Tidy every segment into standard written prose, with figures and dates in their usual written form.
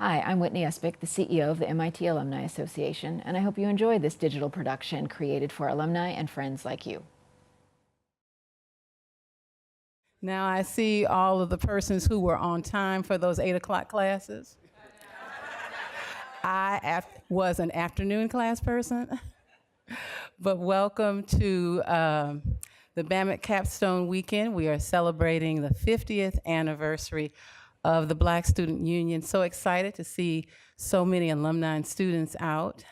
Hi, I'm Whitney Espick, the CEO of the MIT Alumni Association, and I hope you enjoy this digital production created for alumni and friends like you. Now I see all of the persons who were on time for those 8 o'clock classes. I was an afternoon class person, but welcome to the BAMIT Capstone Weekend. We are celebrating the 50th anniversary of the Black Student Union. So excited to see so many alumni and students out.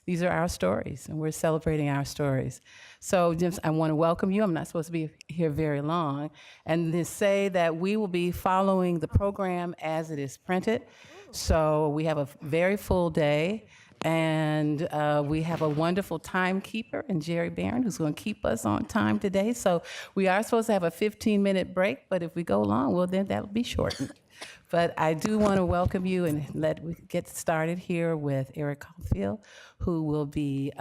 These are our stories, and we're celebrating our stories. So just, I want to welcome you. I'm not supposed to be here very long. And to say that we will be following the program as it is printed. So we have a very full day. And we have a wonderful timekeeper in Jerry Barron who's going to keep us on time today. So we are supposed to have a 15-minute break, but if we go long, well, then that'll be shortened. But I do want to welcome you and we get started here with Erich Caulfield, who will be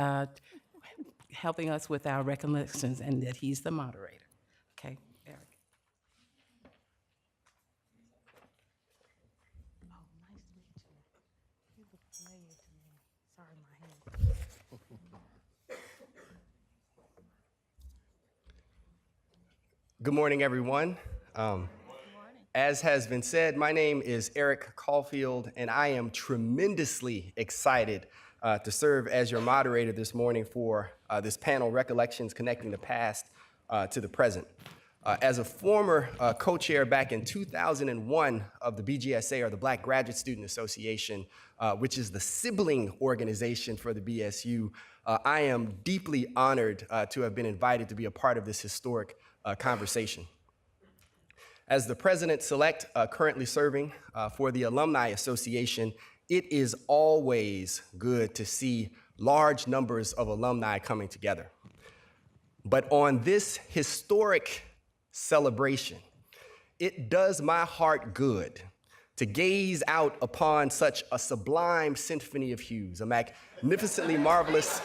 helping us with our recollections, and that he's the moderator. Okay, Erich. Good morning, everyone. As has been said, my name is Erich Caulfield, and I am tremendously excited to serve as your moderator this morning for this panel, Recollections Connecting the Past to the Present. As a former co-chair back in 2001 of the BGSA, or the Black Graduate Student Association, which is the sibling organization for the BSU, I am deeply honored to have been invited to be a part of this historic conversation. As the president-select currently serving for the Alumni Association, it is always good to see large numbers of alumni coming together. But on this historic celebration, it does my heart good to gaze out upon such a sublime symphony of hues, a magnificently marvelous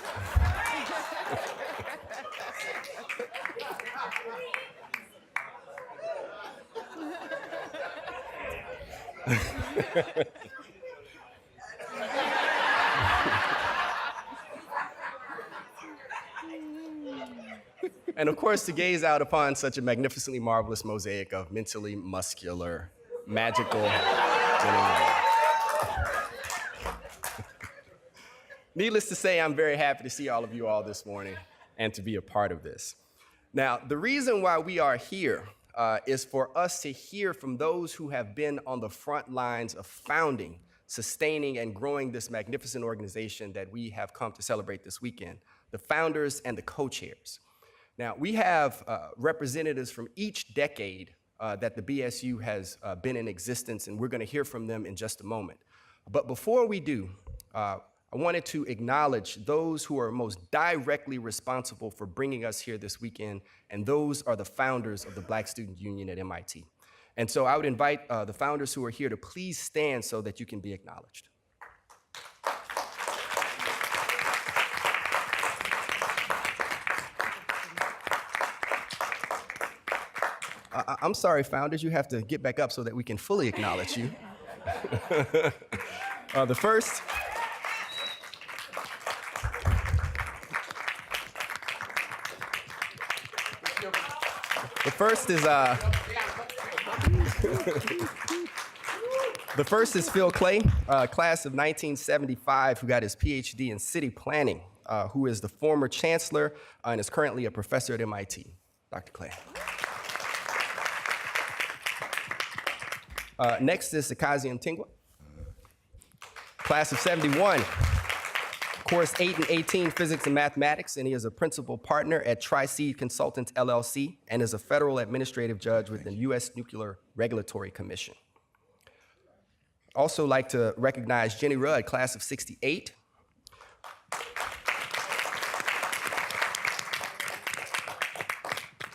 and of course, to gaze out upon such a magnificently marvelous mosaic of mentally muscular, magical gentlemen. Needless to say, I'm very happy to see all of you all this morning and to be a part of this. Now, the reason why we are here is for us to hear from those who have been on the front lines of founding, sustaining, and growing this magnificent organization that we have come to celebrate this weekend, the founders and the co-chairs. Now, we have representatives from each decade that the BSU has been in existence, and we're going to hear from them in just a moment. But before we do, I wanted to acknowledge those who are most directly responsible for bringing us here this weekend, and those are the founders of the Black Student Union at MIT. And so I would invite the founders who are here to please stand so that you can be acknowledged. I'm sorry, founders, you have to get back up so that we can fully acknowledge you. The first is Phil Clay, class of 1975, who got his PhD in city planning, who is the former chancellor and is currently a professor at MIT. Dr. Clay. Next is Akazi Mtingwa, class of 71, course 8 and 18, Physics and Mathematics, and he is a principal partner at Tri-Seed Consultants, LLC, and is a federal administrative judge with the U.S. Nuclear Regulatory Commission. Also like to recognize Jenny Rudd, class of 68.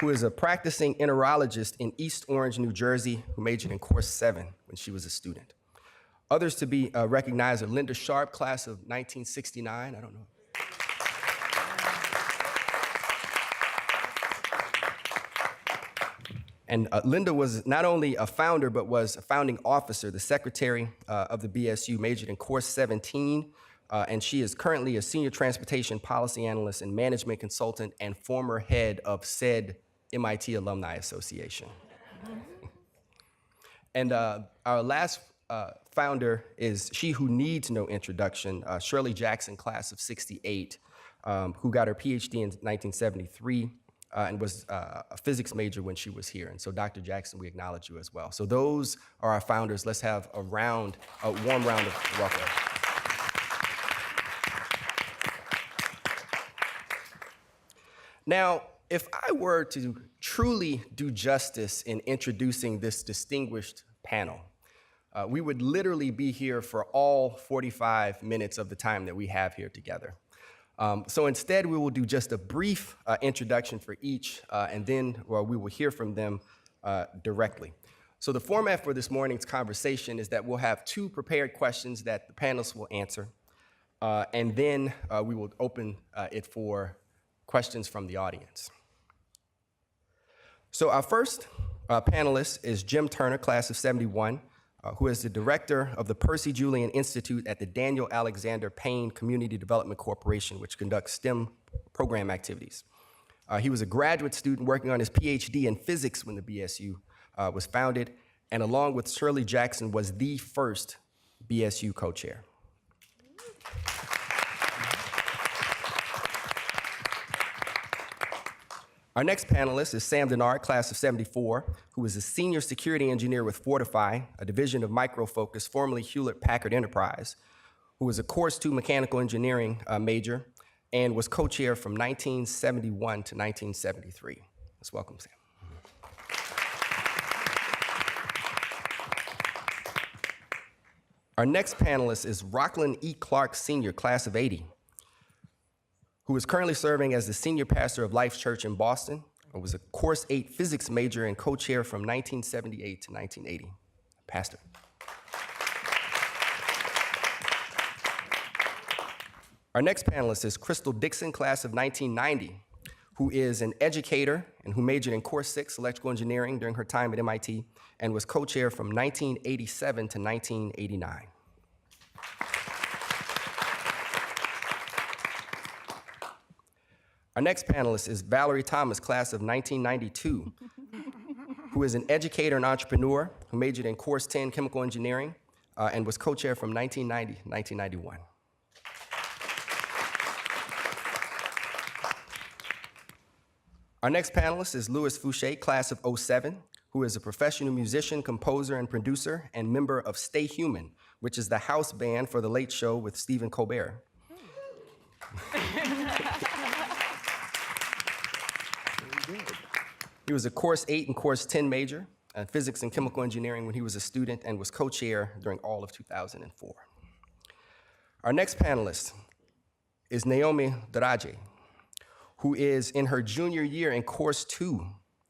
Who is a practicing enterologist in East Orange, New Jersey, who majored in course 7 when she was a student. Others to be recognized are Linda Sharp, class of 1969, I don't know. And Linda was not only a founder, but was a founding officer, the secretary of the BSU, majored in course 17, and she is currently a senior transportation policy analyst and management consultant and former head of said MIT Alumni Association. And our last founder is she who needs no introduction, Shirley Jackson, class of 68, who got her PhD in 1973 and was a physics major when she was here. And so Dr. Jackson, we acknowledge you as well. So those are our founders. Let's have a warm round of welcome. Now, if I were to truly do justice in introducing this distinguished panel, we would literally be here for all 45 minutes of the time that we have here together. So instead, we will do just a brief introduction for each, and then we will hear from them directly. So the format for this morning's conversation is that we'll have 2 prepared questions that the panelists will answer, and then we will open it for questions from the audience. So our first panelist is Jim Turner, class of 71, who is the director of the Percy Julian Institute at the Daniel Alexander Payne Community Development Corporation, which conducts STEM program activities. He was a graduate student working on his PhD in physics when the BSU was founded, and along with Shirley Jackson, was the first BSU co-chair. Our next panelist is Sam Denard, class of 74, who is a senior security engineer with Fortify, a division of Micro Focus, formerly Hewlett-Packard Enterprise, who was a course 2 mechanical engineering major and was co-chair from 1971 to 1973. Let's welcome Sam. Our next panelist is Rocklyn E. Clarke Sr., class of 80, who is currently serving as the senior pastor of Life Church in Boston, and was a course 8 physics major and co-chair from 1978 to 1980. Pastor. Our next panelist is Crystal Dixon, class of 1990, who is an educator and who majored in course 6 electrical engineering during her time at MIT and was co-chair from 1987 to 1989. Our next panelist is Valarie Thomas, class of 1992, who is an educator and entrepreneur who majored in course 10 chemical engineering and was co-chair from 1990 to 1991. Our next panelist is Louis Fouche, class of 07, who is a professional musician, composer, and producer, and member of Stay Human, which is the house band for The Late Show with Stephen Colbert. He was a course 8 and course 10 major in physics and chemical engineering when he was a student and was co-chair during all of 2004. Our next panelist is Naomi Dereje, who is in her junior year in course 2,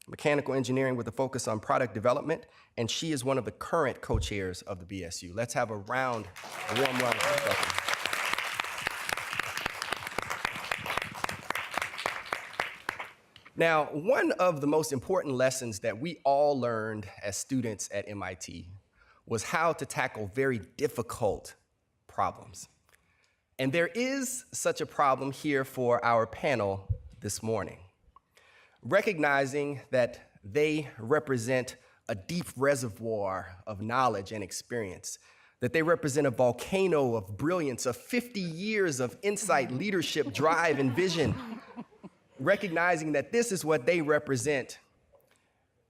mechanical engineering with a focus on product development, and she is one of the current co-chairs of the BSU. Let's have a warm round of welcome. Now, one of the most important lessons that we all learned as students at MIT was how to tackle very difficult problems. And there is such a problem here for our panel this morning. Recognizing that they represent a deep reservoir of knowledge and experience, that they represent a volcano of brilliance, of 50 years of insight, leadership, drive, and vision. Recognizing that this is what they represent,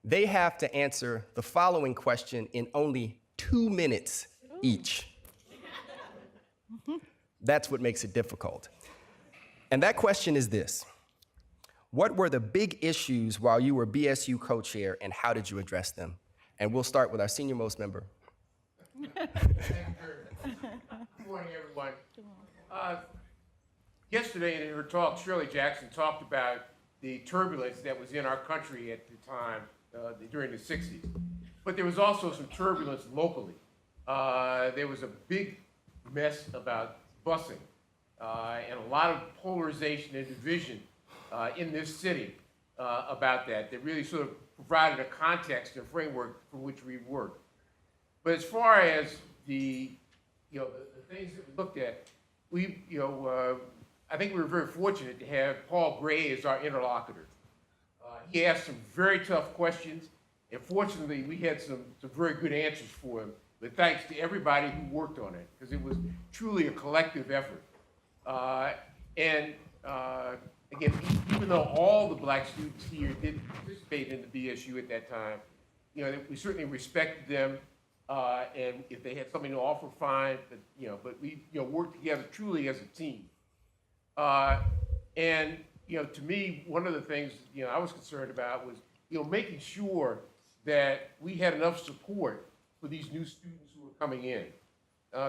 they have to answer the following question in only 2 minutes each. That's what makes it difficult. And that question is this: what were the big issues while you were BSU co-chair, and how did you address them? And we'll start with our senior-most member. Good morning, everyone. Yesterday in her talk, Shirley Jackson talked about the turbulence that was in our country at the time, during the 60s. But there was also some turbulence locally. There was a big mess about busing and a lot of polarization and division in this city about that really sort of provided a context and framework for which we worked. But as far as the things that we looked at, I think we were very fortunate to have Paul Gray as our interlocutor. He asked some very tough questions, and fortunately, we had some very good answers for him. But thanks to everybody who worked on it, because it was truly a collective effort. Again, even though all the black students here didn't participate in the BSU at that time, we certainly respected them, and if they had something to offer, fine. But we worked together truly as a team. To me, one of the things I was concerned about was making sure that we had enough support for these new students who were coming in,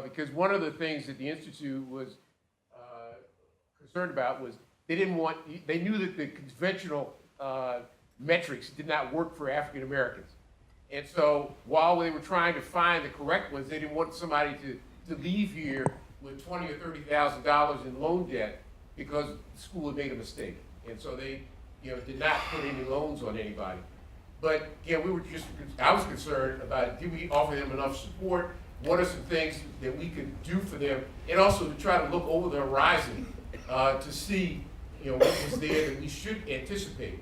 because one of the things that the Institute was concerned about was they knew that the conventional metrics did not work for African Americans. And so while they were trying to find the correct ones, they didn't want somebody to leave here with $20,000 or $30,000 in loan debt because the school had made a mistake. And so they did not put any loans on anybody. But I was concerned about, did we offer them enough support? What are some things that we could do for them? And also to try to look over the horizon to see what was there that we should anticipate.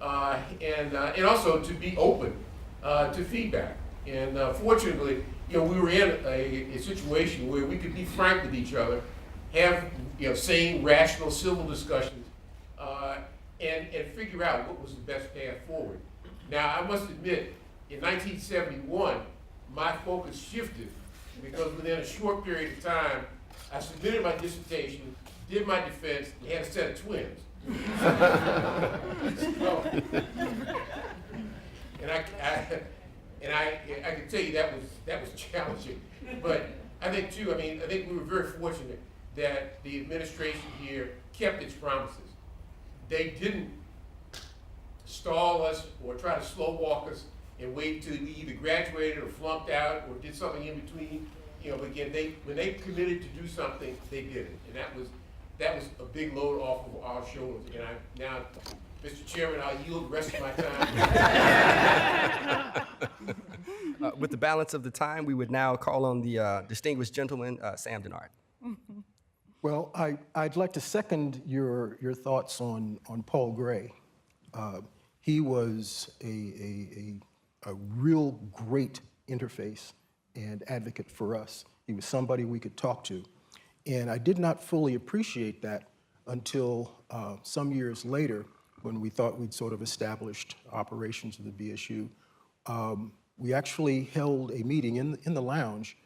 And also to be open to feedback. And fortunately, we were in a situation where we could be frank with each other, have sane, rational, civil discussions, and figure out what was the best path forward. Now, I must admit, in 1971, my focus shifted because within a short period of time, I submitted my dissertation, did my defense, and had a set of twins. And I can tell you that was challenging. But I think we were very fortunate that the administration here kept its promises. They didn't stall us or try to slow walk us and wait till we either graduated or flunked out or did something in between. But again, when they committed to do something, they did it. And that was a big load off of our shoulders. And now, Mr. Chairman, I'll yield the rest of my time. With the balance of the time, we would now call on the distinguished gentleman, Sam Denard. Well, I'd like to second your thoughts on Paul Gray. He was a real great interface and advocate for us. He was somebody we could talk to. And I did not fully appreciate that until some years later when we thought we'd sort of established operations of the BSU. We actually held a meeting in the lounge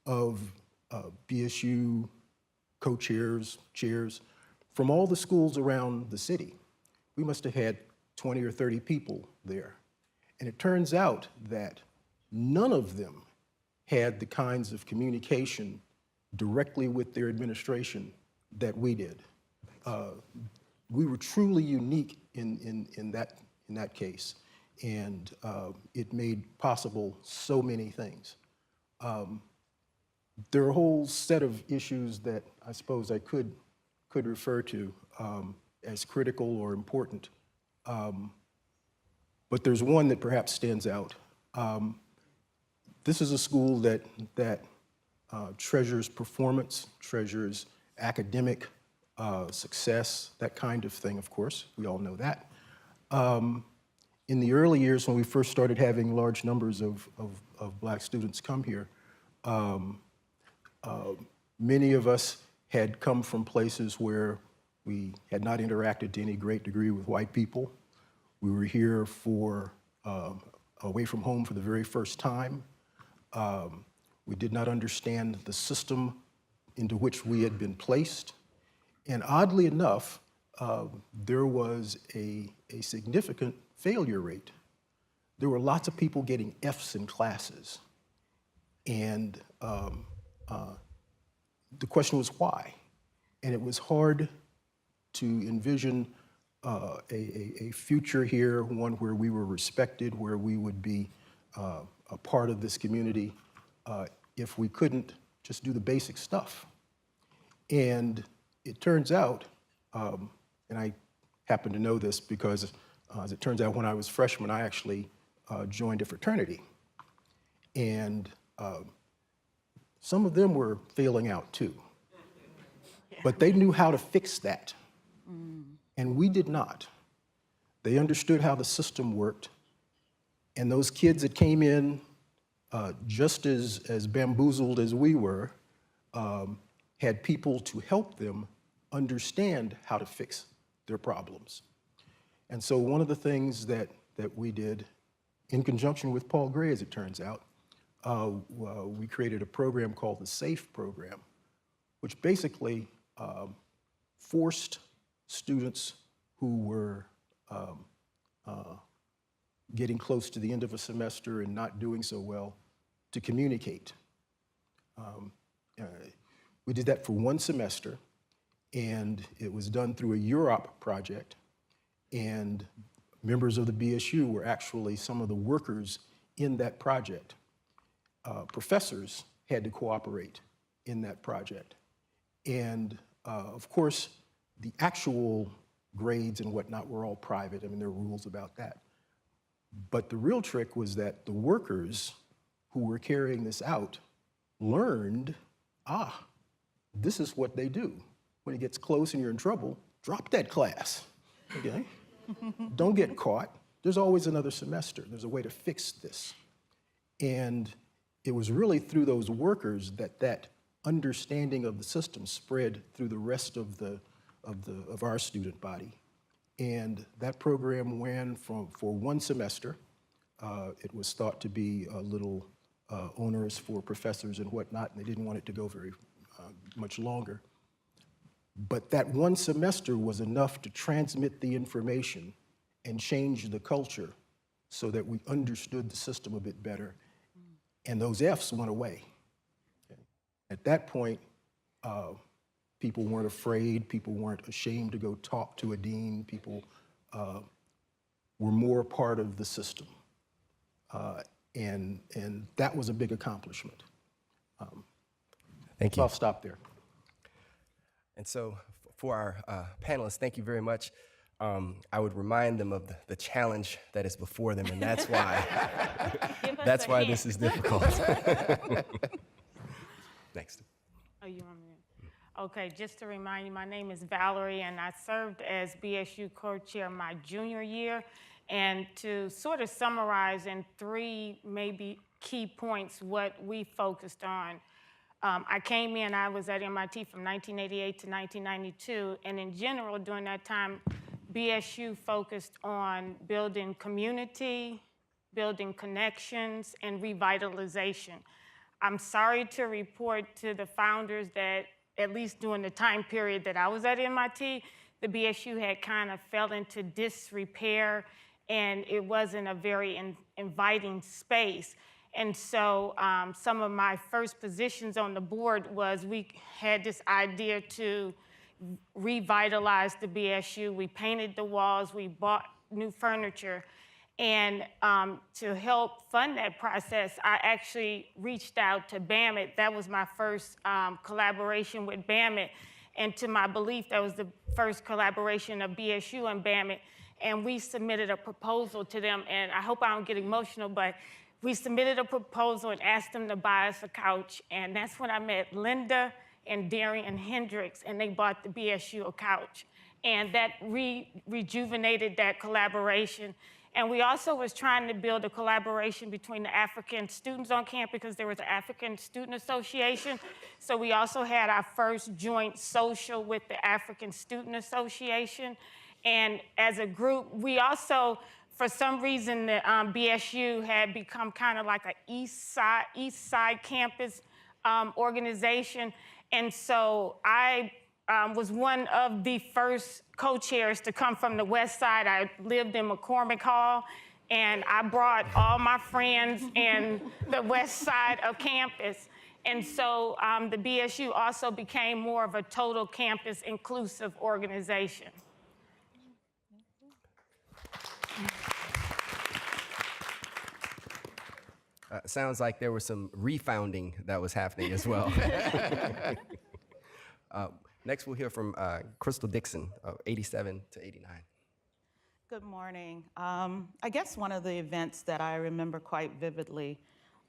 of BSU co-chairs, chairs from all the schools around the city. We must have had 20 or 30 people there. And it turns out that none of them had the kinds of communication directly with their administration that we did. We were truly unique in that case, and it made possible so many things. There are a whole set of issues that I suppose I could refer to as critical or important, but there's one that perhaps stands out. This is a school that treasures performance, treasures academic success, that kind of thing, of course. We all know that. In the early years when we first started having large numbers of black students come here, many of us had come from places where we had not interacted to any great degree with white people. We were here away from home for the very first time. We did not understand the system into which we had been placed. And oddly enough, there was a significant failure rate. There were lots of people getting Fs in classes. And the question was why? And it was hard to envision a future here, one where we were respected, where we would be a part of this community, if we couldn't just do the basic stuff. And it turns out, and I happen to know this because As it turns out, when I was freshman, I actually joined a fraternity. And some of them were failing out too. But they knew how to fix that. And we did not. They understood how the system worked. And those kids that came in just as bamboozled as we were, had people to help them understand how to fix their problems. And so one of the things that we did, in conjunction with Paul Gray, as it turns out, we created a program called the SAFE program, which basically forced students who were getting close to the end of a semester and not doing so well to communicate. We did that for 1 semester, and it was done through a Europe project, and members of the BSU were actually some of the workers in that project. Professors had to cooperate in that project. And of course, the actual grades and whatnot were all private. I mean, there are rules about that. But the real trick was that the workers who were carrying this out learned, this is what they do. When it gets close and you're in trouble, drop that class, okay? Don't get caught. There's always another semester. There's a way to fix this. And it was really through those workers that understanding of the system spread through the rest of our student body. And that program ran for 1 semester. It was thought to be a little onerous for professors and whatnot, and they didn't want it to go very much longer. But that 1 semester was enough to transmit the information and change the culture so that we understood the system a bit better. And those Fs went away. Okay. At that point, people weren't afraid, people weren't ashamed to go talk to a dean, people were more part of the system. And that was a big accomplishment. Thank So you. I'll stop there. And so for our panelists, thank you very much. I would remind them of the challenge that is before them, and that's why this is difficult. Next. Oh, you want me to? Okay, just to remind you, my name is Valarie, and I served as BSU co-chair my junior year. And to sort of summarize in 3 maybe key points what we focused on. I came in, I was at MIT from 1988 to 1992, and in general, during that time, BSU focused on building community, building connections, and revitalization. I'm sorry to report to the founders that, at least during the time period that I was at MIT, the BSU had kind of fell into disrepair, and it wasn't a very inviting space. And so some of my first positions on the board was we had this idea to revitalize the BSU. We painted the walls, we bought new furniture. And to help fund that process, I actually reached out to BAMIT. That was my first collaboration with BAMIT. And to my belief, that was the first collaboration of BSU and BAMIT. And we submitted a proposal to them. And I hope I don't get emotional, but we submitted a proposal and asked them to buy us a couch. And that's when I met Linda and Darian Hendricks, and they bought the BSU a couch. And that rejuvenated that collaboration. And we also was trying to build a collaboration between the African students on campus because there was an African Student Association. So we also had our first joint social with the African Student Association. And as a group, we also, for some reason, the BSU had become kind of like an East Side campus organization. And so I was one of the first co-chairs to come from the West Side. I lived in McCormick Hall, and I brought all my friends in the West Side of campus. And so the BSU also became more of a total campus inclusive organization. Sounds like there was some refounding that was happening as well. Next, we'll hear from Crystal Dixon, 87 to 89. Good morning. I guess one of the events that I remember quite vividly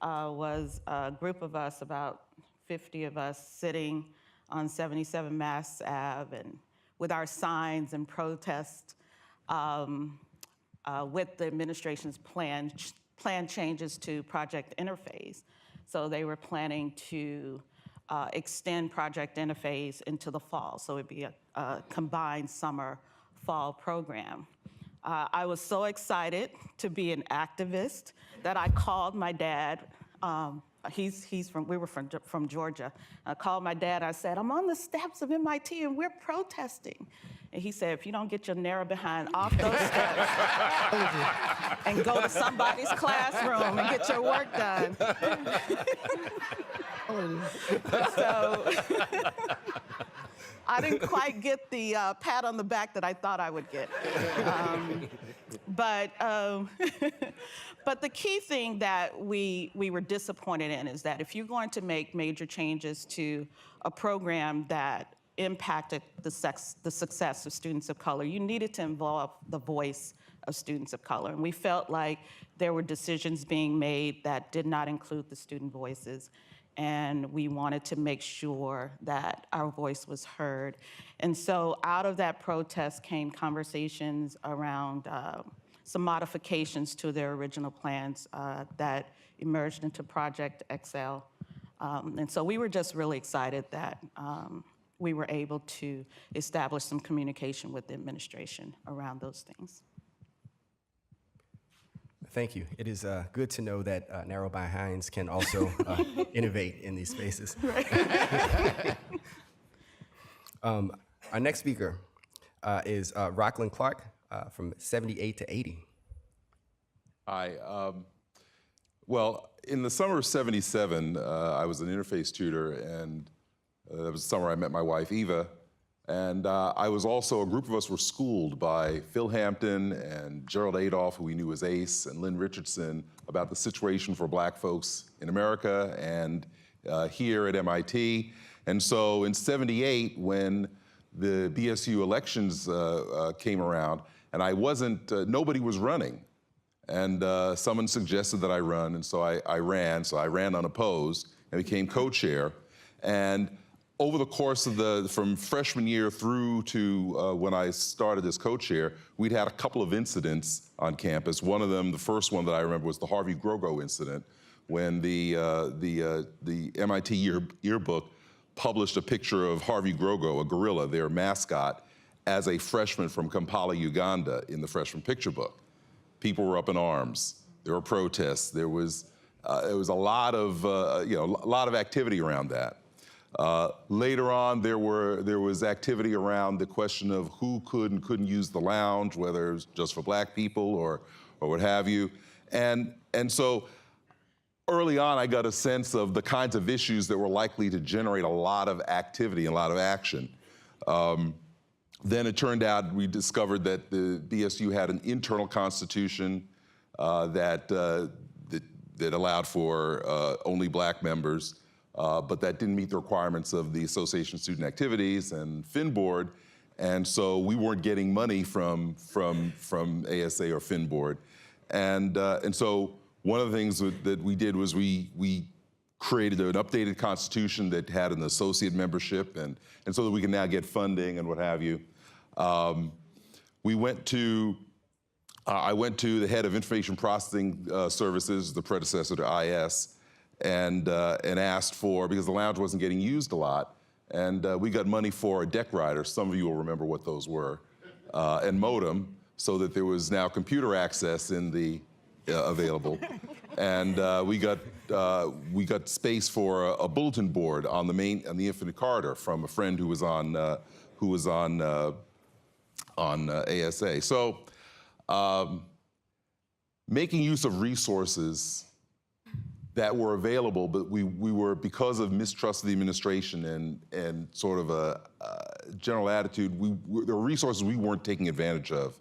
was a group of us, about 50 of us, sitting on 77 Mass Ave and with our signs and protest with the administration's plan changes to Project Interface. So they were planning to extend Project Interface into the fall. So it'd be a combined summer-fall program. I was so excited to be an activist that I called my dad. We were from Georgia. I called my dad. I said, I'm on the steps of MIT and we're protesting. And he said, if you don't get your narrow behind off those steps and go to somebody's classroom and get your work done. So I didn't quite get the pat on the back that I thought I would get. But the key thing that we were disappointed in is that if you're going to make major changes to a program that impacted the success of students of color, you needed to involve the voice of students of color. And we felt like there were decisions being made that did not include the student voices. And we wanted to make sure that our voice was heard. And so out of that protest came conversations around some modifications to their original plans that emerged into Project XL. And so we were just really excited that we were able to establish some communication with the administration around those things. Thank you. It is good to know that narrow behinds can also innovate in these spaces. Our next speaker is Rocklyn Clarke from 78 to 80. Hi. Well, in the summer of '77, I was an interface tutor, and that was the summer I met my wife, Eva. And I was also, a group of us were schooled by Phil Hampton and Gerald Adolph, who we knew as Ace, and Lynn Richardson about the situation for Black folks in America and here at MIT. And so in '78, when the BSU elections came around, and I wasn't, nobody was running. And someone suggested that I run, and so I ran. So I ran unopposed and became co-chair. And over the course of from freshman year through to when I started as co-chair, we'd had a couple of incidents on campus. One of them, the first one that I remember, was the Harvey Grogo incident, when the MIT yearbook published a picture of Harvey Grogo, a gorilla, their mascot, as a freshman from Kampala, Uganda, in the freshman picture book. People were up in arms. There were protests. There was a lot of a lot of activity around that. Later on, there was activity around the question of who could and couldn't use the lounge, whether it was just for Black people or what have you. And so early on, I got a sense of the kinds of issues that were likely to generate a lot of activity and a lot of action. Then it turned out we discovered that the BSU had an internal constitution that allowed for only Black members. But that didn't meet the requirements of the Association of Student Activities and FinBoard, and so we weren't getting money from ASA or FinBoard, and so one of the things that we did was we created an updated constitution that had an associate membership, and so that we can now get funding and what have you. I went to the head of Information Processing Services, the predecessor to IS. And asked for, because the lounge wasn't getting used a lot, and we got money for a deck rider. Some of you will remember what those were, and modem, so that there was now computer access in the available, and we got space for a bulletin board on the Infinite Corridor from a friend who was on ASA. So making use of resources that were available, but we were, because of mistrust of the administration and sort of a general attitude, there were resources we weren't taking advantage of,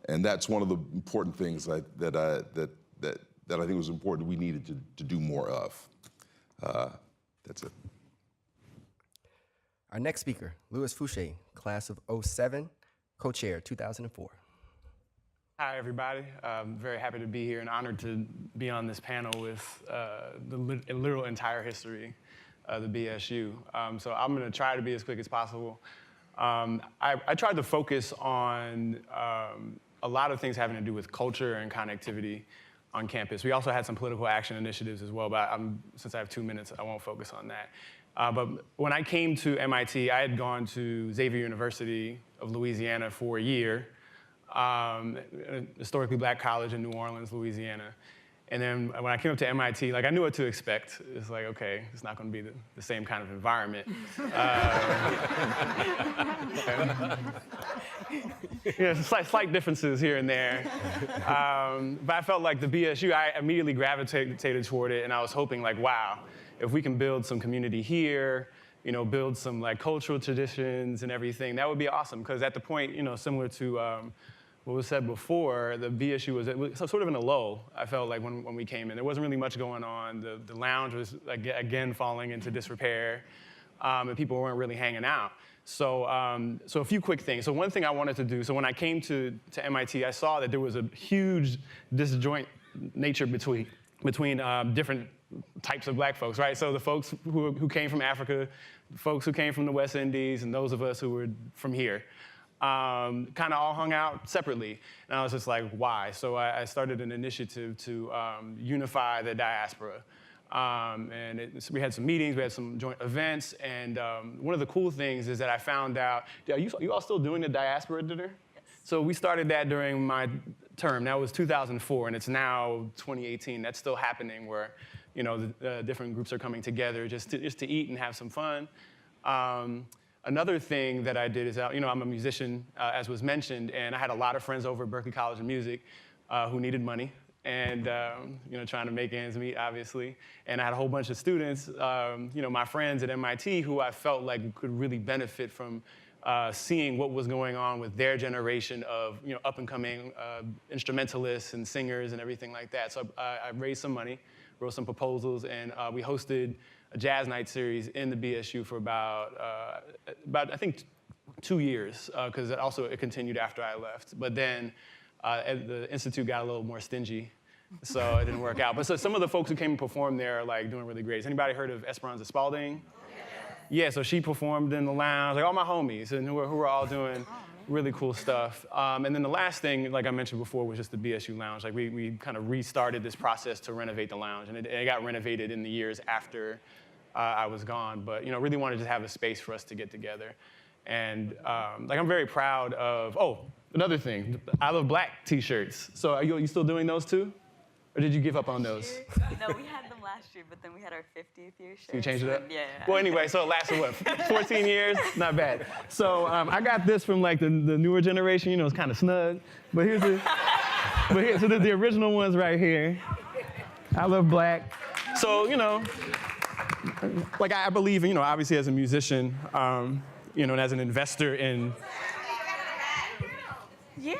and that's one of the important things that I think was important we needed to do more of. That's it. Our next speaker, Louis Fouche, class of '07, co-chair 2004. Hi, everybody. I'm very happy to be here and honored to be on this panel with the literal entire history of the BSU. So I'm going to try to be as quick as possible. I tried to focus on a lot of things having to do with culture and connectivity on campus. We also had some political action initiatives as well, but since I have 2 minutes, I won't focus on that. But when I came to MIT, I had gone to Xavier University of Louisiana for a year. A historically black college in New Orleans, Louisiana. And then when I came up to MIT, like I knew what to expect. It's like, okay, it's not going to be the same kind of environment. Slight differences here and there. But I felt like the BSU, I immediately gravitated toward it, and I was hoping like, wow, if we can build some community here, build some like cultural traditions and everything, that would be awesome. Because at the point, similar to what was said before, the BSU was sort of in a lull, I felt like, when we came in. There wasn't really much going on. The lounge was, again, falling into disrepair, and people weren't really hanging out. So a few quick things. So one thing I wanted to do, so when I came to MIT, I saw that there was a huge disjoint nature between different types of black folks, right? So the folks who came from Africa, the folks who came from the West Indies, and those of us who were from here. Kind of all hung out separately. And I was just like, why? So I started an initiative to unify the diaspora. We had some meetings, we had some joint events, and one of the cool things is that I found out, are you all still doing the diaspora dinner? Yes. So we started that during my term. That was 2004, and it's now 2018. That's still happening where, the different groups are coming together just to eat and have some fun. Another thing that I did is, I'm a musician, as was mentioned, and I had a lot of friends over at Berklee College of Music who needed money and, trying to make ends meet, obviously. And I had a whole bunch of students, my friends at MIT who I felt like could really benefit from seeing what was going on with their generation of, up-and-coming instrumentalists and singers and everything like that. So I raised some money, wrote some proposals, and we hosted a jazz night series in the BSU for about I think 2 years, because it continued after I left. But then the Institute got a little more stingy, so it didn't work out. But so some of the folks who came and performed there are like doing really great. Has anybody heard of Esperanza Spalding? Yeah, so she performed in the lounge, like all my homies, and who were all doing really cool stuff. And then the last thing, like I mentioned before, was just the BSU lounge. Like we kind of restarted this process to renovate the lounge, and it got renovated in the years after I was gone. But really wanted to have a space for us to get together. And I'm very proud of. Oh, another thing, I Love Black T-shirts. So are you still doing those too, or did you give up on those? No, we had them last year, but then we had our 50th year shirt. So you changed it up? Yeah. Well, anyway, so it lasted, what, 14 years? Not bad. So I got this from, like, the newer generation. It's kind of snug. But here's so there's the original ones right here. I Love Black. So, like, I believe, obviously as a musician, and as an investor in... Yeah.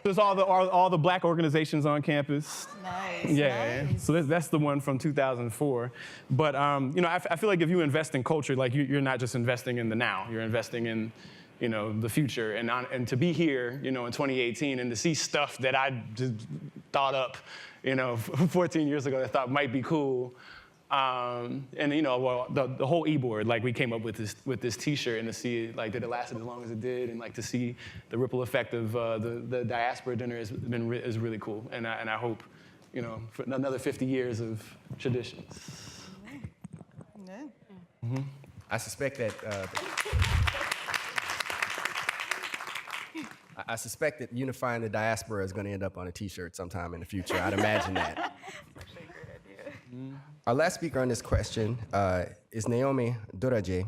There's all the black organizations on campus. Nice. Yeah. Nice. So that's the one from 2004. But I feel like if you invest in culture, like you're not just investing in the now. You're investing in, the future. And to be here, in 2018, and to see stuff that I just thought up, 14 years ago, that I thought might be cool. And the whole e-board, like we came up with this T-shirt, and to see like that it lasted as long as it did, and like to see the ripple effect of the diaspora dinner is really cool, and I hope for another 50 years of traditions. Yeah. Mm-hmm. I suspect that unifying the diaspora is going to end up on a T-shirt sometime in the future. I'd imagine that. Our last speaker on this question is Naomi Dereje,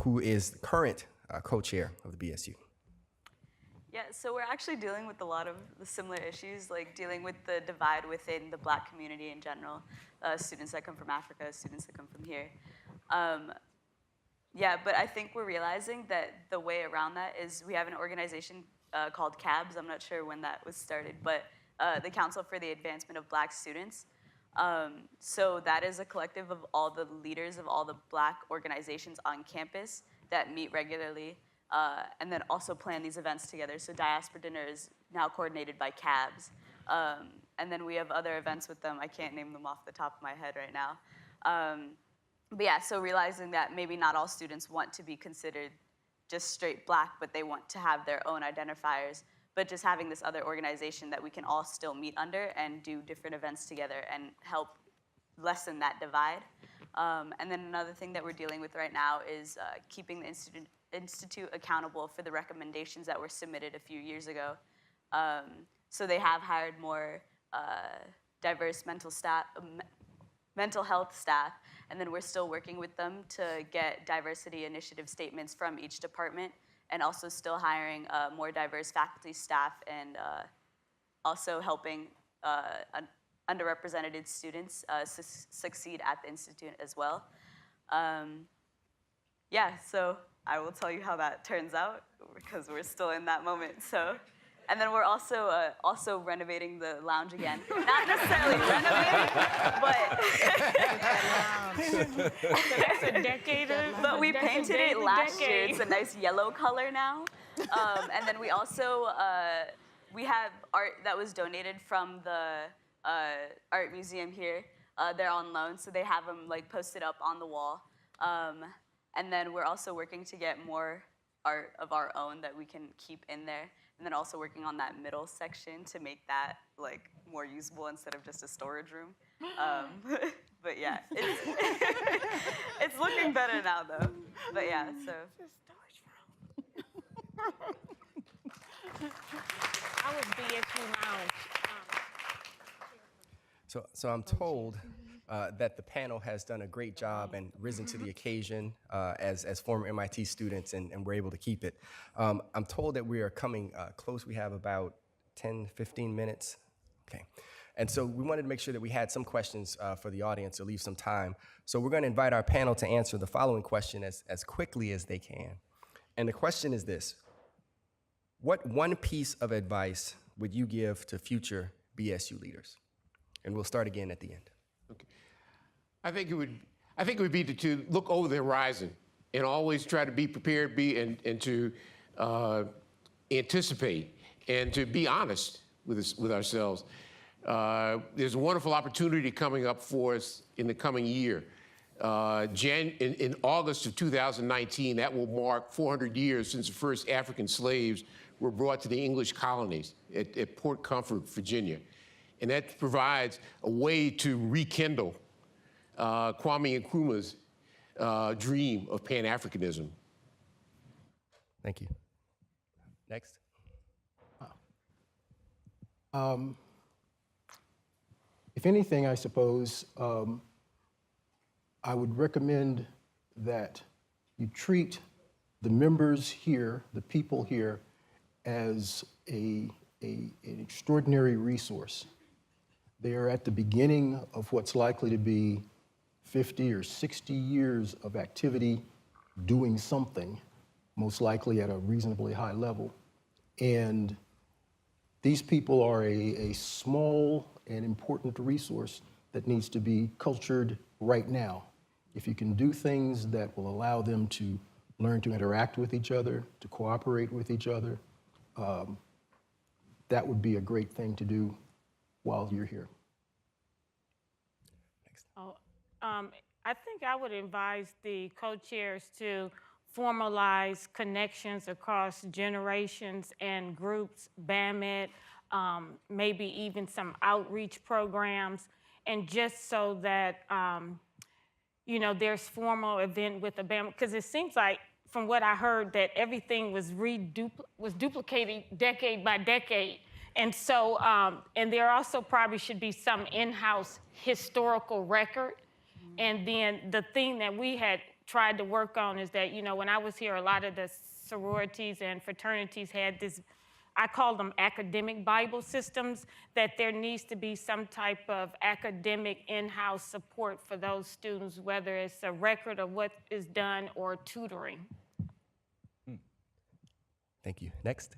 who is current co-chair of the BSU. Yeah, so we're actually dealing with a lot of the similar issues, like dealing with the divide within the Black community in general, students that come from Africa, students that come from here. Yeah, but I think we're realizing that the way around that is we have an organization called CABS. I'm not sure when that was started, but the Council for the Advancement of Black Students. So that is a collective of all the leaders of all the Black organizations on campus that meet regularly and then also plan these events together. So Diaspora Dinner is now coordinated by CABS. And then we have other events with them. I can't name them off the top of my head right now. But yeah, so realizing that maybe not all students want to be considered just straight Black, but they want to have their own identifiers. But just having this other organization that we can all still meet under and do different events together and help lessen that divide. And then another thing that we're dealing with right now is keeping the Institute accountable for the recommendations that were submitted a few years ago. So they have hired more diverse mental health staff, and then we're still working with them to get diversity initiative statements from each department, and also still hiring more diverse faculty, staff, and also helping underrepresented students succeed at the Institute as well. Yeah, so I will tell you how that turns out, because we're still in that moment. So, and then we're also renovating the lounge again. Not necessarily renovating, but That's a decade of, but we painted it last year. It's a nice yellow color now. And then we also we have art that was donated from the art museum here. They're on loan, so they have them like posted up on the wall. And then we're also working to get more art of our own that we can keep in there. And then also working on that middle section to make that like more usable instead of just a storage room. But yeah, it's looking better now though. But yeah, so. I was BSU Lounge. So I'm told that the panel has done a great job and risen to the occasion as former MIT students, and we're able to keep it. I'm told that we are coming close. We have about 10, 15 minutes. Okay. And so we wanted to make sure that we had some questions for the audience to leave some time. So we're going to invite our panel to answer the following question as quickly as they can. And the question is this: what one piece of advice would you give to future BSU leaders? And we'll start again at the end. Okay. I think it would be to look over the horizon and always try to be prepared, and to anticipate and to be honest with ourselves. There's a wonderful opportunity coming up for us in the coming year. In August of 2019, that will mark 400 years since the first African slaves were brought to the English colonies at Port Comfort, Virginia. And that provides a way to rekindle Kwame Nkrumah's dream of Pan-Africanism. Thank you. Next. If anything, I suppose I would recommend that you treat the members here, the people here, as an extraordinary resource. They are at the beginning of what's likely to be 50 or 60 years of activity doing something, most likely at a reasonably high level. And these people are a small and important resource that needs to be cultured right now. If you can do things that will allow them to learn to interact with each other, to cooperate with each other, that would be a great thing to do while you're here. I think I would advise the co-chairs to formalize connections across generations and groups, BAMIT, maybe even some outreach programs, and just so that, you know, there's formal event with the BAMIT, because it seems like, from what I heard, that everything was duplicated decade by decade. And so, and there also probably should be some in-house historical record. And then the thing that we had tried to work on is that, you know, when I was here, a lot of the sororities and fraternities had this, I call them academic Bible systems, that there needs to be some type of academic in-house support for those students, whether it's a record of what is done or tutoring. Thank you. Next.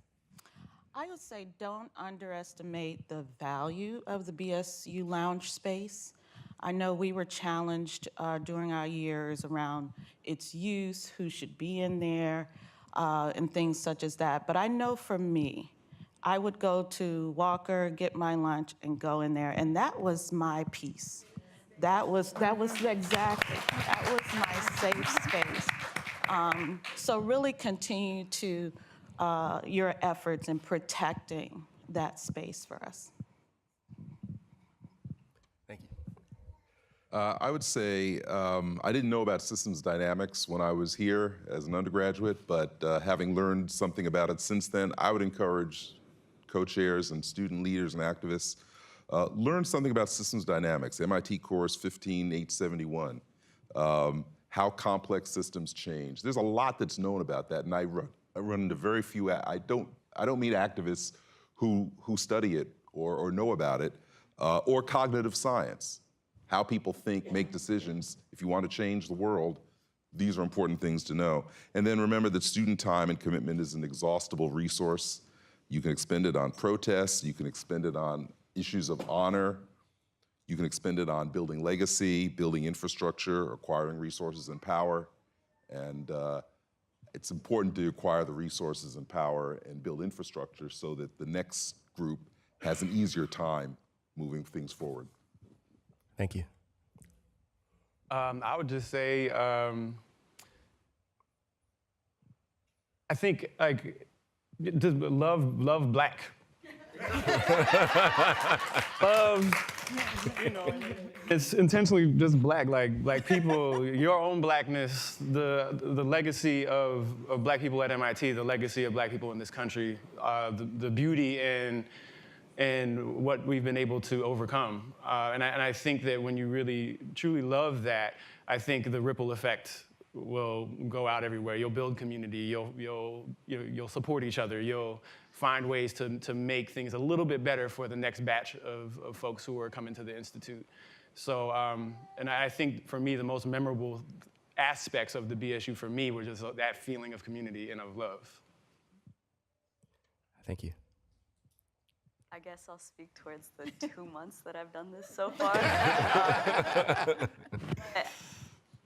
I would say don't underestimate the value of the BSU lounge space. I know we were challenged during our years around its use, who should be in there. and things such as that. But I know for me, I would go to Walker, get my lunch, and go in there, and that was my peace. That was exactly, that was my safe space. So really continue to your efforts in protecting that space for us. Thank you. I would say I didn't know about systems dynamics when I was here as an undergraduate, but having learned something about it since then, I would encourage co-chairs and student leaders and activists, learn something about systems dynamics, MIT course 15871, how complex systems change. There's a lot that's known about that, and I run into very few, I don't meet activists who study it or know about it, or cognitive science, how people think, make decisions. If you want to change the world, these are important things to know. And then remember that student time and commitment is an exhaustible resource. You can expend it on protests, you can expend it on issues of honor, you can expend it on building legacy, building infrastructure, acquiring resources and power. And it's important to acquire the resources and power and build infrastructure so that the next group has an easier time moving things forward. Thank you. I would just say, I think just love black. Love, it's intentionally just black, like people, your own blackness, the legacy of black people at MIT, the legacy of black people in this country, the beauty and what we've been able to overcome. And I think that when you really, truly love that, I think the ripple effect will go out everywhere. You'll build community, you'll support each other, you'll find ways to make things a little bit better for the next batch of folks who are coming to the Institute. So, and I think for me, the most memorable aspects of the BSU for me were just that feeling of community and of love. Thank you. I guess I'll speak towards the 2 months that I've done this so far.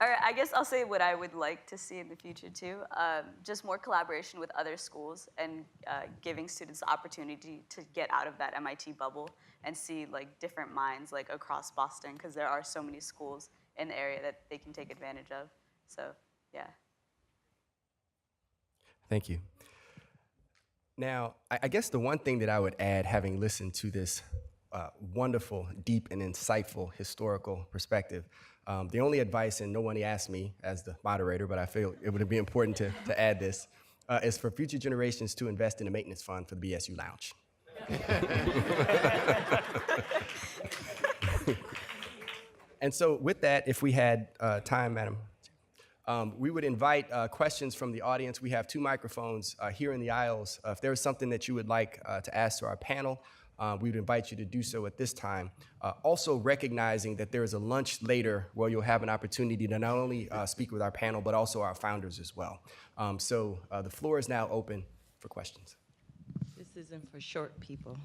All right, I guess I'll say what I would like to see in the future too. Just more collaboration with other schools and giving students the opportunity to get out of that MIT bubble and see like different minds like across Boston, because there are so many schools in the area that they can take advantage of. So, yeah. Thank you. Now, I guess the one thing that I would add, having listened to this wonderful, deep, and insightful historical perspective, the only advice, and no one asked me as the moderator, but I feel it would be important to add this, is for future generations to invest in a maintenance fund for the BSU Lounge. And so with that, if we had time, Madam, we would invite questions from the audience. We have 2 microphones here in the aisles. If there is something that you would like to ask to our panel, we would invite you to do so at this time. Also recognizing that there is a lunch later where you'll have an opportunity to not only speak with our panel, but also our founders as well. So the floor is now open for questions. This isn't for short people.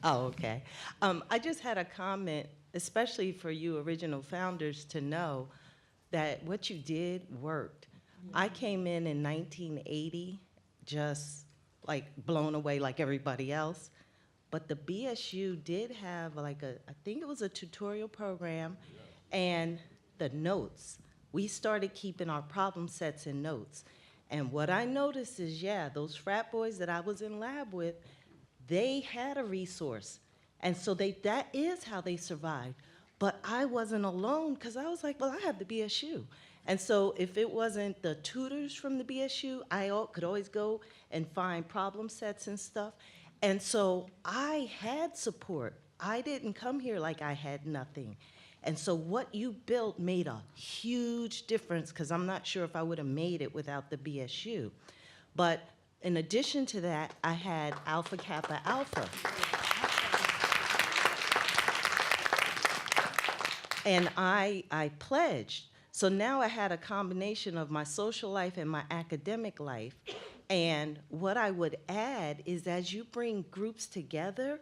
Oh, okay. I just had a comment, especially for you original founders, to know that what you did worked. I came in 1980, just like blown away like everybody else. But the BSU did have like I think it was a tutorial program, and the notes. We started keeping our problem sets in notes. And what I noticed is, yeah, those frat boys that I was in lab with, they had a resource. And so that is how they survived. But I wasn't alone, because I was like, well, I have the BSU. And so if it wasn't the tutors from the BSU, I could always go and find problem sets and stuff. And so I had support. I didn't come here like I had nothing. And so what you built made a huge difference, because I'm not sure if I would have made it without the BSU. But in addition to that, I had Alpha Kappa Alpha. And I pledged. So now I had a combination of my social life and my academic life. And what I would add is, as you bring groups together,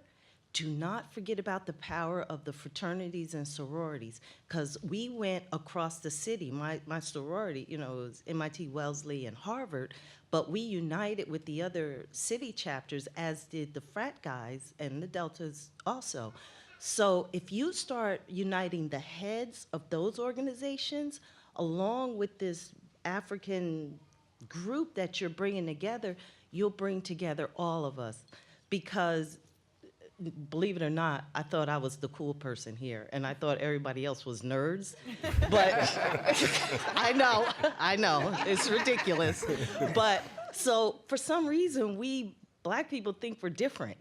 do not forget about the power of the fraternities and sororities, because we went across the city. My sorority, you know, was MIT, Wellesley, and Harvard, but we united with the other city chapters, as did the frat guys and the Deltas also. So if you start uniting the heads of those organizations, along with this African group that you're bringing together, you'll bring together all of us. Because believe it or not, I thought I was the cool person here, and I thought everybody else was nerds. But I know, it's ridiculous. But so for some reason, we Black people think we're different.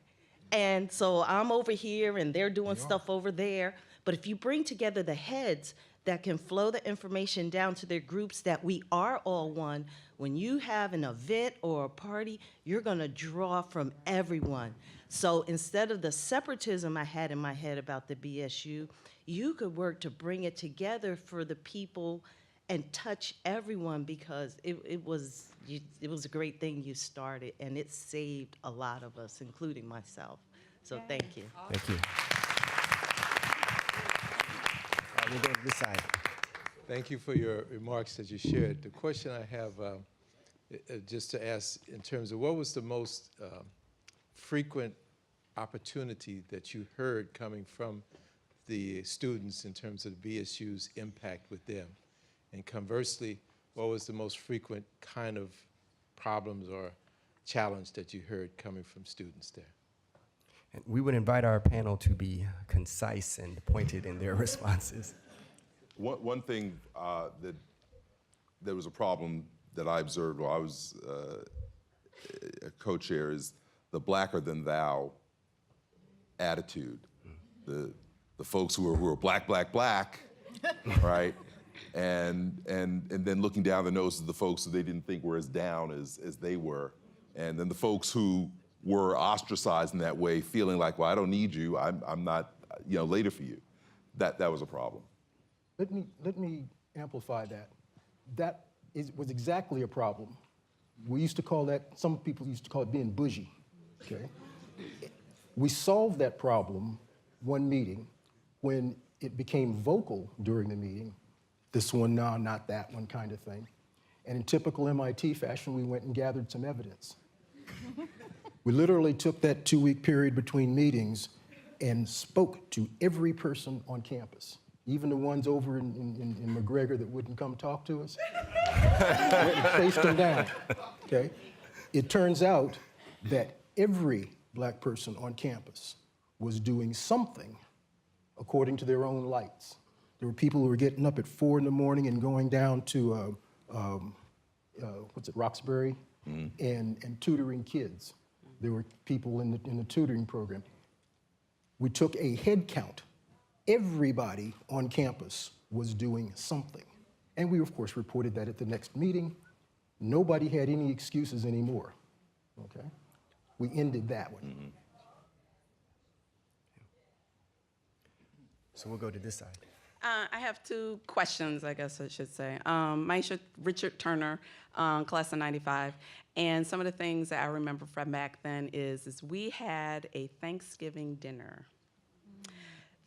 And so I'm over here, and they're doing stuff over there. But if you bring together the heads that can flow the information down to their groups, that we are all one, when you have an event or a party, you're gonna draw from everyone. So instead of the separatism I had in my head about the BSU, you could work to bring it together for the people and touch everyone, because it was a great thing you started, and it saved a lot of us, including myself. So thank you. Thank you. All right, we'll go to this side. Thank you for your remarks that you shared. The question I have, just to ask in terms of what was the most frequent opportunity that you heard coming from the students in terms of the BSU's impact with them? And conversely, what was the most frequent kind of problems or challenge that you heard coming from students there? And we would invite our panel to be concise and pointed in their responses. One thing that there was a problem that I observed while I was a co-chair is the blacker than thou attitude. The folks who are black, right? And then looking down the noses of the folks who they didn't think were as down as they were. And then the folks who were ostracized in that way, feeling like, well, I don't need you, I'm not, later for you. That was a problem. Let me amplify that. That was exactly a problem. We used to call that, some people used to call it being bougie, okay? We solved that problem one meeting when it became vocal during the meeting, this one, no, not that one kind of thing. And in typical MIT fashion, we went and gathered some evidence. We literally took that 2-week period between meetings and spoke to every person on campus, even the ones over in McGregor that wouldn't come talk to us. Went and faced them down, okay? It turns out that every Black person on campus was doing something according to their own lights. There were people who were getting up at 4 in the morning and going down to, Roxbury, and tutoring kids. There were people in the tutoring program. We took a head count. Everybody on campus was doing something. And we, of course, reported that at the next meeting. Nobody had any excuses anymore, okay? We ended that one. Mm-hmm. So we'll go to this side. I have 2 questions, I guess I should say. My name's Richard Turner, class of 95. And some of the things that I remember from back then is we had a Thanksgiving dinner.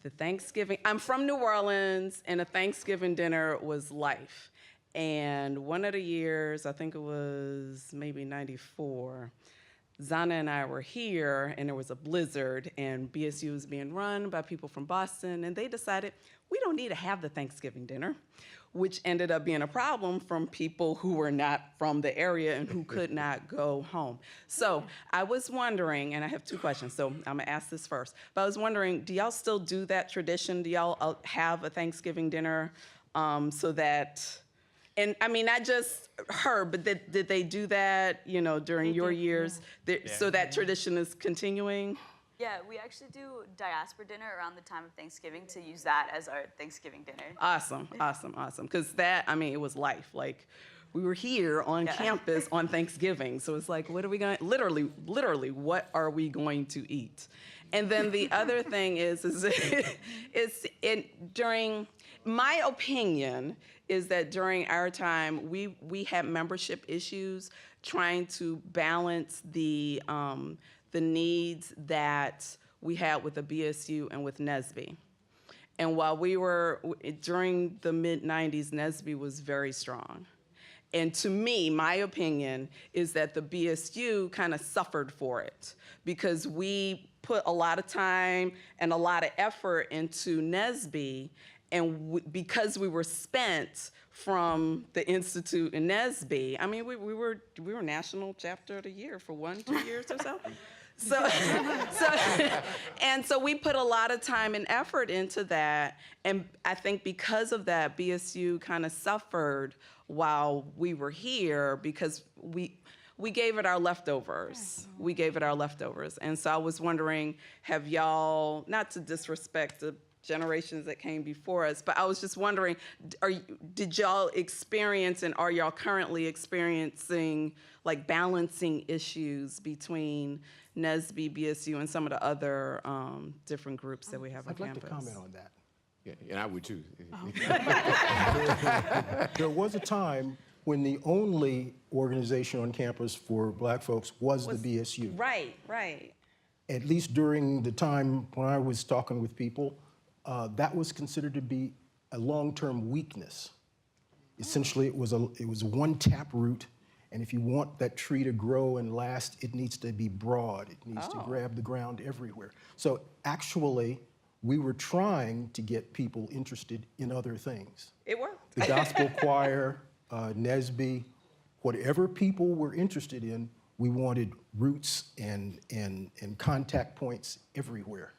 The Thanksgiving, I'm from New Orleans, and a Thanksgiving dinner was life. And one of the years, I think it was maybe 94, Zana and I were here, and there was a blizzard, and BSU was being run by people from Boston, and they decided, we don't need to have the Thanksgiving dinner, which ended up being a problem from people who were not from the area and who could not go home. So I was wondering, and I have 2 questions, so I'm gonna ask this first, but I was wondering, do y'all still do that tradition? Do y'all have a Thanksgiving dinner so that, and I mean, not just her, but did they do that, during your years? So that tradition is continuing? Yeah, we actually do diaspora dinner around the time of Thanksgiving to use that as our Thanksgiving dinner. Awesome. Because that, I mean, it was life. Like, we were here on campus on Thanksgiving. So it's like, what are we going to, literally, what are we going to eat? And then the other thing is during, my opinion is that during our time, we had membership issues trying to balance the needs that we had with the BSU and with NSBE. And while we were, during the mid-90s, NSBE was very strong. And to me, my opinion is that the BSU kind of suffered for it because we put a lot of time and a lot of effort into NSBE, and because we were spent from the Institute and NSBE, I mean, we were National Chapter of the Year for 1-2 years or so. So we put a lot of time and effort into that, and I think because of that, BSU kind of suffered while we were here because we gave it our leftovers. We gave it our leftovers, and so I was wondering, have y'all, not to disrespect the generations that came before us, but I was just wondering, did y'all experience and are y'all currently experiencing like balancing issues between NSBE, BSU, and some of the other different groups that we have on campus? I'd like to comment on that. Yeah, and I would too. There was a time when the only organization on campus for Black folks was the BSU. Right, right. At least during the time when I was talking with people, that was considered to be a long-term weakness. Essentially, it was one tap root, and if you want that tree to grow and last, it needs to be broad. It needs to grab the ground everywhere. So actually, we were trying to get people interested in other things. It worked. The gospel choir, NSBE, whatever people were interested in, we wanted roots and contact points everywhere.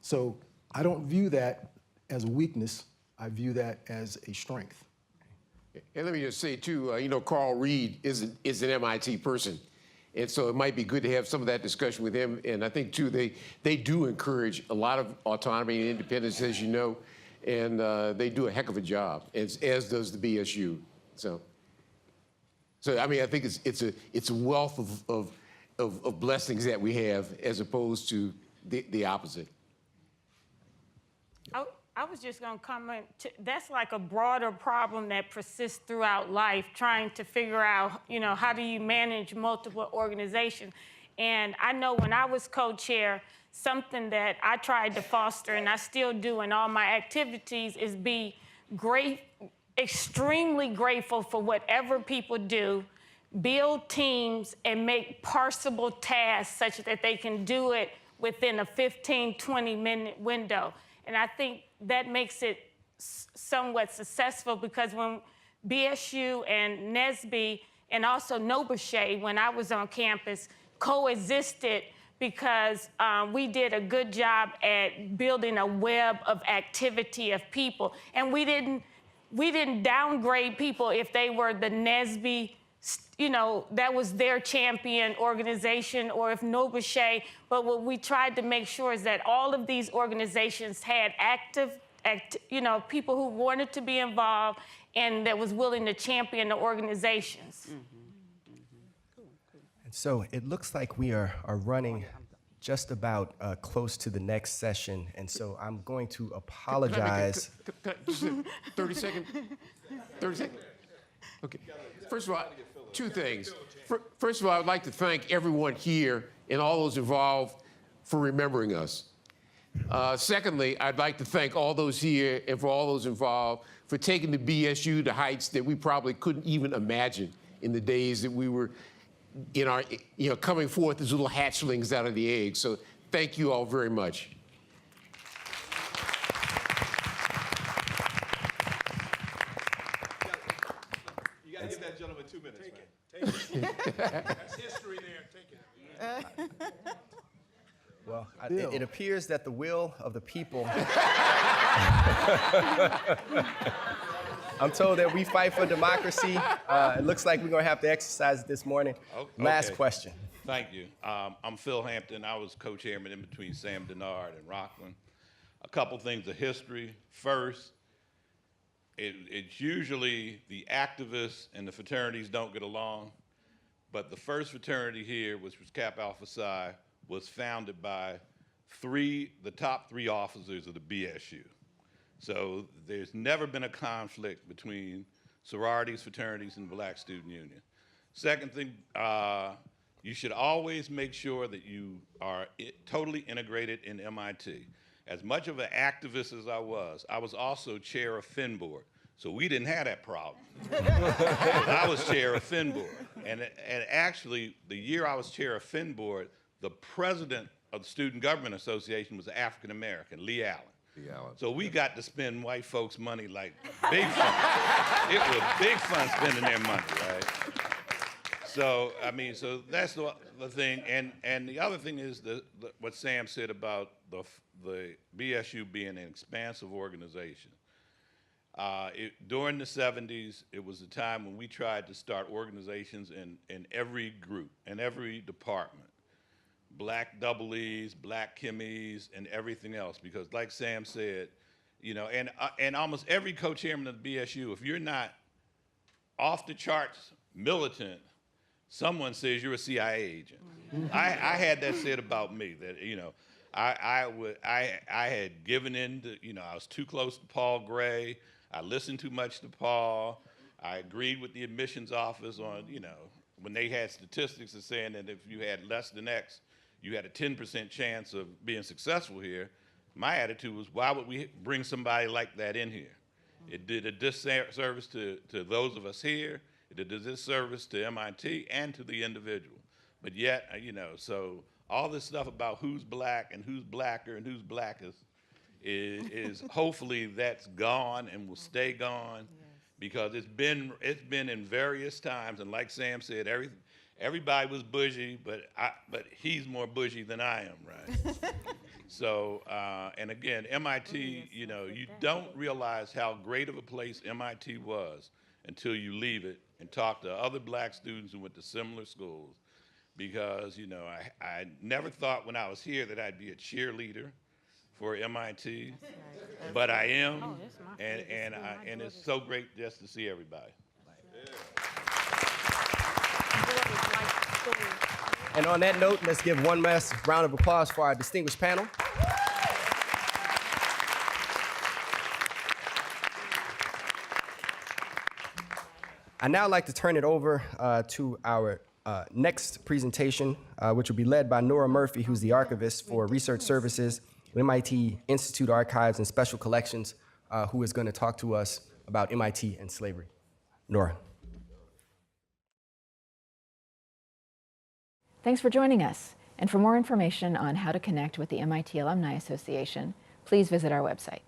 So I don't view that as a weakness. I view that as a strength. And let me just say too, Carl Reed is an MIT person. And so it might be good to have some of that discussion with him. And I think too, they do encourage a lot of autonomy and independence, as you know, and they do a heck of a job, as does the BSU. So I mean, I think it's a wealth of blessings that we have as opposed to the opposite. I was just going to comment, that's like a broader problem that persists throughout life, trying to figure out, how do you manage multiple organizations? And I know when I was co-chair, something that I tried to foster, and I still do in all my activities, is be extremely grateful for whatever people do, build teams, and make parsable tasks such that they can do it within a 15, 20-minute window. And I think that makes it somewhat successful because when BSU and NSBE and also Dereje, when I was on campus, coexisted because we did a good job at building a web of activity of people. And we didn't downgrade people if they were the NSBE, that was their champion organization, or if Dereje, but what we tried to make sure is that all of these organizations had people who wanted to be involved and that was willing to champion the organizations. And so it looks like we are running just about close to the next session, and so I'm going to apologize. 30 seconds? 30 seconds? Okay. First of all, two things. First of all, I would like to thank everyone here and all those involved for remembering us. Secondly, I'd like to thank all those here and for all those involved for taking the BSU to heights that we probably couldn't even imagine in the days that we were in our, coming forth as little hatchlings out of the egg. So thank you all very much. You got to give that gentleman 2 minutes, man. Take it. That's history there. Take it. Well, it appears that the will of the people. I'm told that we fight for democracy. It looks like we're going to have to exercise it this morning. Okay. Last question. Thank you. I'm Phil Hampton. I was co-chairman in between Sam Denard and Rocklyn. A couple things of history. First, it's usually the activists and the fraternities don't get along, but the first fraternity here, which was Kappa Alpha Psi, was founded by the top three officers of the BSU. So there's never been a conflict between sororities, fraternities, and Black Student Union. Second thing, you should always make sure that you are totally integrated in MIT. As much of an activist as I was also chair of Fin Board. So we didn't have that problem. I was chair of Fin Board. And actually, the year I was chair of Fin Board, the president of the Student Government Association was African American, Lee Allen. So we got to spend white folks' money like big fun. It was big fun spending their money, right? So, I mean, so that's the thing. And the other thing is what Sam said about the BSU being an expansive organization. During the 70s, it was a time when we tried to start organizations in every group, in every department. Black double E's, black chemies, and everything else. Because like Sam said, you know, and almost every co-chairman of the BSU, if you're not off the charts militant, someone says you're a CIA agent. I had that said about me, that, you know, I had given in to, you know, I was too close to Paul Gray. I listened too much to Paul. I agreed with the admissions office on, you know, when they had statistics of saying that if you had less than X, you had a 10% chance of being successful here. My attitude was, why would we bring somebody like that in here? It did a disservice to those of us here. It did a disservice to MIT and to the individual. But yet, you know, so all this stuff about who's black and who's blacker and who's blackest is hopefully that's gone and will stay gone, because it's been in various times, and like Sam said, everybody was bougie, but he's more bougie than I am, right? So, and again, MIT, you know, you don't realize how great of a place MIT was until you leave it and talk to other black students who went to similar schools. Because, you know, I never thought when I was here that I'd be a cheerleader for MIT, but I am, and it's so great just to see everybody. And on that note, let's give one last round of applause for our distinguished panel. I'd now like to turn it over to our next presentation, which will be led by Nora Murphy, who's the archivist for research services at MIT Institute Archives and Special Collections, who is going to talk to us about MIT and slavery. Nora. Thanks for joining us. And for more information on how to connect with the MIT Alumni Association, please visit our website.